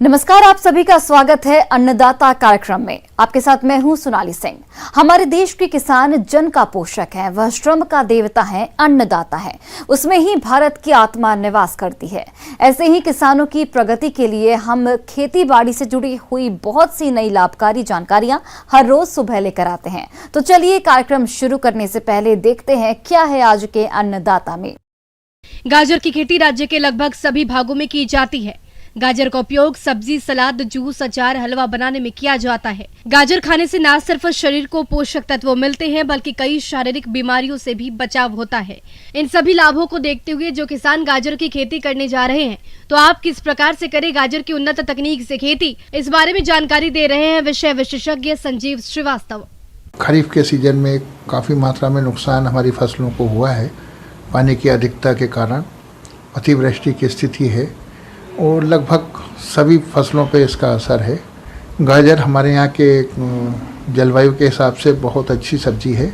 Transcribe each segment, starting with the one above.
नमस्कार, आप सभी का स्वागत है अन्नदाता कार्यक्रम में। आपके साथ मैं हूं सोनाली सिंह। हमारे देश के किसान जन का पोषक है, वह श्रम का देवता है, अन्नदाता है। उसमें ही भारत की आत्मा निवास करती है। ऐसे ही किसानों की प्रगति के लिए हम खेती बाड़ी से जुड़ी हुई बहुत सी नई लाभकारी जानकारियां हर रोज सुबह लेकर आते हैं। तो चलिए कार्यक्रम शुरू करने से पहले देखते हैं क्या है आज के अन्नदाता में। गाजर की खेती राज्य के लगभग सभी भागों में की जाती है। गाजर का उपयोग सब्जी, सलाद, जूस, अचार, हलवा बनाने में किया जाता है। गाजर खाने से न सिर्फ शरीर को पोषक तत्व मिलते हैं बल्कि कई शारीरिक बीमारियों से भी बचाव होता है। इन सभी लाभों को देखते हुए जो किसान गाजर की खेती करने जा रहे हैं, तो आप किस प्रकार से करें गाजर की उन्नत तकनीक से खेती, इस बारे में जानकारी दे रहे हैं विषय विशेषज्ञ संजीव श्रीवास्तव। खरीफ के सीजन में काफ़ी मात्रा में नुकसान हमारी फसलों को हुआ है। पानी की अधिकता के कारण अतिवृष्टि की स्थिति है और लगभग सभी फसलों पे इसका असर है। गाजर हमारे यहाँ के जलवायु के हिसाब से बहुत अच्छी सब्जी है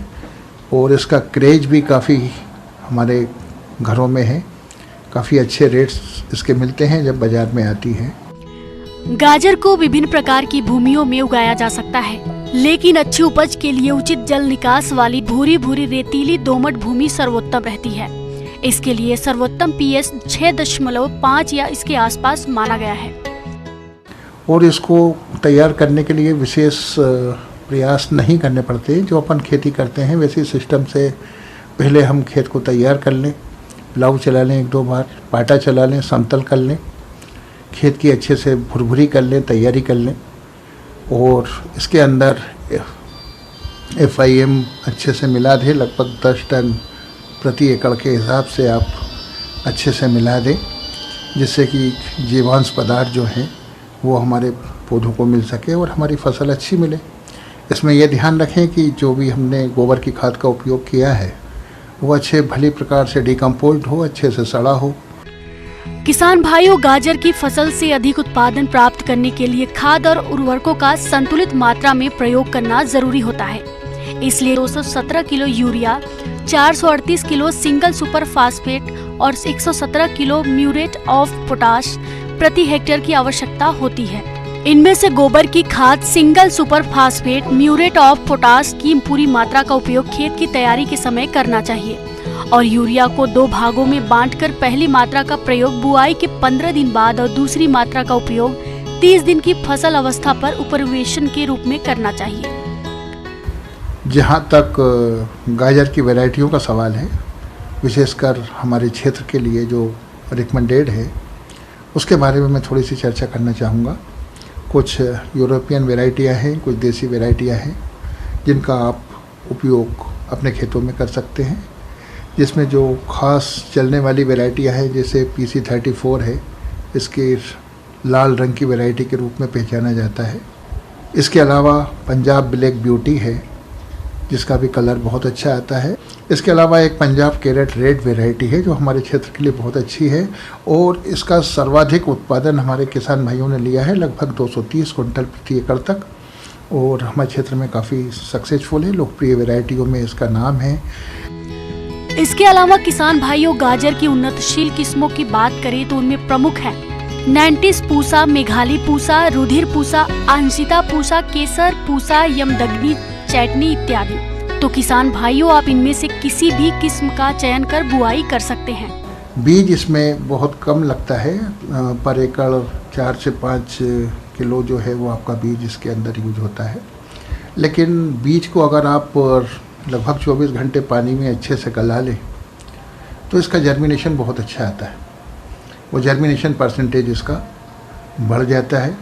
और इसका क्रेज भी काफ़ी हमारे घरों में है। काफ़ी अच्छे रेट्स इसके मिलते हैं जब बाजार में आती है। गाजर को विभिन्न प्रकार की भूमियों में उगाया जा सकता है, लेकिन अच्छी उपज के लिए उचित जल निकास वाली भूरी भूरी रेतीली दोमट भूमि सर्वोत्तम रहती है। इसके लिए सर्वोत्तम पीएच 6.5 या इसके आसपास माना गया है। और इसको तैयार करने के लिए विशेष प्रयास नहीं करने पड़ते। जो अपन खेती करते हैं वैसे सिस्टम से पहले हम खेत को तैयार कर लें, प्लाऊ चला लें, 1-2 बार पाटा चला लें, समतल कर लें, खेत की अच्छे से भुरभुरी कर लें, तैयारी कर लें और इसके अंदर FIM अच्छे से मिला दें। लगभग 10 टन प्रति एकड़ के हिसाब से आप अच्छे से मिला दें, जिससे कि जीवांश पदार्थ जो हैं वो हमारे पौधों को मिल सके और हमारी फसल अच्छी मिले। इसमें यह ध्यान रखें कि जो भी हमने गोबर की खाद का उपयोग किया है वो अच्छे भली प्रकार से डिकम्पोज्ड हो, अच्छे से सड़ा हो। किसान भाइयों, गाजर की फसल से अधिक उत्पादन प्राप्त करने के लिए खाद और उर्वरकों का संतुलित मात्रा में प्रयोग करना जरूरी होता है। इसलिए 217 kilo urea, 438 kilo single super phosphate और 117 किलो म्यूरेट ऑफ पोटाश प्रति हेक्टेयर की आवश्यकता होती है। इनमें से गोबर की खाद, single super phosphate, muriate of potash की पूरी मात्रा का उपयोग खेत की तैयारी के समय करना चाहिए और यूरिया को 2 भागों में बांटकर पहली मात्रा का प्रयोग बुआई के 15 दिन बाद और दूसरी मात्रा का उपयोग 30 दिन की फसल अवस्था पर उपरिवेशन के रूप में करना चाहिए। जहाँ तक गाजर की वैरायटियों का सवाल है, विशेषकर हमारे क्षेत्र के लिए जो रिकमेंडेड है उसके बारे में मैं थोड़ी सी चर्चा करना चाहूँगा। कुछ यूरोपियन वैरायटियाँ हैं, कुछ देसी वैरायटियाँ हैं जिनका आप उपयोग अपने खेतों में कर सकते हैं। जिसमें जो ख़ास चलने वाली वैरायटियाँ हैं जैसे PC34 है, इसके लाल रंग की वैरायटी के रूप में पहचाना जाता है। इसके अलावा पंजाब ब्लैक ब्यूटी है जिसका भी कलर बहुत अच्छा आता है। इसके अलावा एक पंजाब कैरेट रेड वैरायटी है जो हमारे क्षेत्र के लिए बहुत अच्छी है और इसका सर्वाधिक उत्पादन हमारे किसान भाइयों ने लिया है, लगभग 230 कुंटल प्रति एकड़ तक, और हमारे क्षेत्र में काफ़ी सक्सेसफुल है। लोकप्रिय वैरायटियों में इसका नाम है। इसके अलावा किसान भाइयों, गाजर की उन्नतशील किस्मों की बात करें तो उनमें प्रमुख है 90 पूसा, मेघाली पूसा, रुधिर पूसा, अंशिता पूसा, केसर पूसा, यमदग्नि, चटनी इत्यादि। तो किसान भाइयों, आप इनमें से किसी भी किस्म का चयन कर बुआई कर सकते हैं। बीज इसमें बहुत कम लगता है, पर एकड़ 4 से 5 किलो जो है वो आपका बीज इसके अंदर यूज होता है। लेकिन बीज को अगर आप लगभग 24 घंटे पानी में अच्छे से गला लें तो इसका जर्मिनेशन बहुत अच्छा आता है। वो जर्मिनेशन परसेंटेज इसका बढ़ जाता है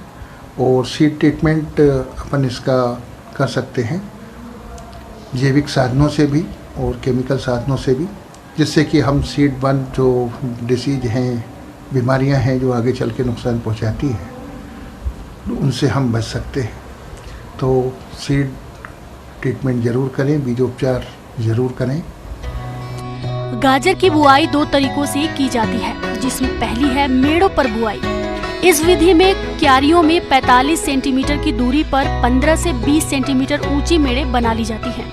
और सीड ट्रीटमेंट अपन इसका कर सकते हैं जैविक साधनों से भी और केमिकल साधनों से भी, जिससे कि हम सीड बर्न जो डिसीज हैं, बीमारियां हैं जो आगे चल के नुकसान पहुंचाती हैं, उनसे हम बच सकते हैं। तो सीड ट्रीटमेंट ज़रूर करें, बीजोपचार ज़रूर करें। गाजर की बुआई 2 तरीकों से की जाती है, जिसमें पहली है मेड़ों पर बुआई। इस विधि में क्यारियों में 45 सेंटीमीटर की दूरी पर 15 से 20 सेंटीमीटर ऊंची मेड़ें बना ली जाती हैं।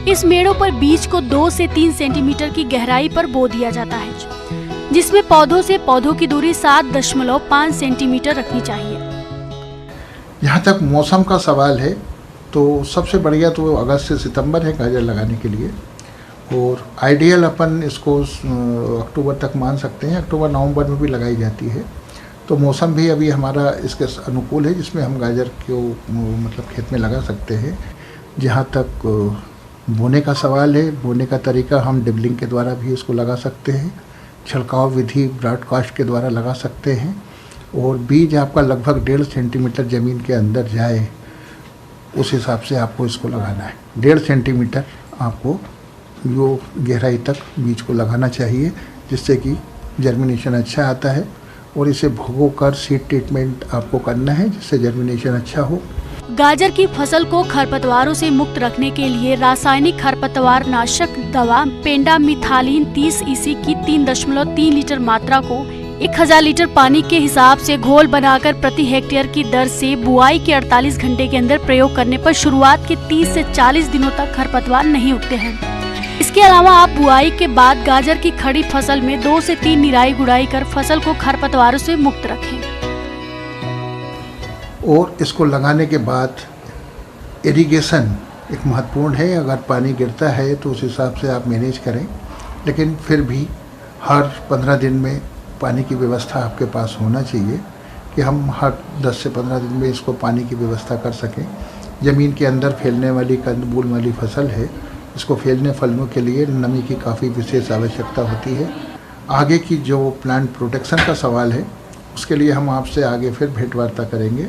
इस मेड़ों पर बीज को 2 से 3 सेंटीमीटर की गहराई पर बो दिया जाता है। जिसमें पौधों से पौधों की दूरी 7.5 सेंटीमीटर रखनी चाहिए। जहाँ तक मौसम का सवाल है तो सबसे बढ़िया तो अगस्त से सितंबर है गाजर लगाने के लिए, और आइडियल अपन इसको अक्टूबर तक मान सकते हैं। अक्टूबर नवंबर में भी लगाई जाती है, तो मौसम भी अभी हमारा इसके अनुकूल है जिसमें हम गाजर को मतलब खेत में लगा सकते हैं। जहाँ तक बोने का सवाल है, बोने का तरीका हम डिबलिंग के द्वारा भी इसको लगा सकते हैं, छिड़काव विधि ब्रॉडकास्ट के द्वारा लगा सकते हैं, और बीज आपका लगभग 1.5 सेंटीमीटर ज़मीन के अंदर जाए उस हिसाब से आपको इसको लगाना है। 1.5 सेंटीमीटर आपको जो गहराई तक बीज को लगाना चाहिए, जिससे कि जर्मिनेशन अच्छा आता है, और इसे भगो कर सीड ट्रीटमेंट आपको करना है जिससे जर्मिनेशन अच्छा हो। गाजर की फसल को खरपतवारों से मुक्त रखने के लिए रासायनिक खरपतवार नाशक दवा पेंडामिथालिन 30 EC की 3.3 लीटर मात्रा को 1000 लीटर पानी के हिसाब से घोल बनाकर प्रति हेक्टेयर की दर से बुआई के 48 घंटे के अंदर प्रयोग करने पर शुरुआत के 30 से 40 दिनों तक खरपतवार नहीं उगते हैं। इसके अलावा आप बुआई के बाद गाजर की खड़ी फसल में 2 से 3 निराई गुड़ाई कर फसल को खरपतवारों से मुक्त रखें। और इसको लगाने के बाद इरिगेशन एक महत्वपूर्ण है। अगर पानी गिरता है तो उस हिसाब से आप मैनेज करें, लेकिन फिर भी हर 15 दिन में पानी की व्यवस्था आपके पास होना चाहिए कि हम हर 10 से 15 दिन में इसको पानी की व्यवस्था कर सकें। ज़मीन के अंदर फैलने वाली कंदमूल वाली फसल है, इसको फैलने फलने के लिए नमी की काफ़ी विशेष आवश्यकता होती है। आगे की जो प्लांट प्रोटेक्शन का सवाल है उसके लिए हम आपसे आगे फिर भेंट वार्ता करेंगे।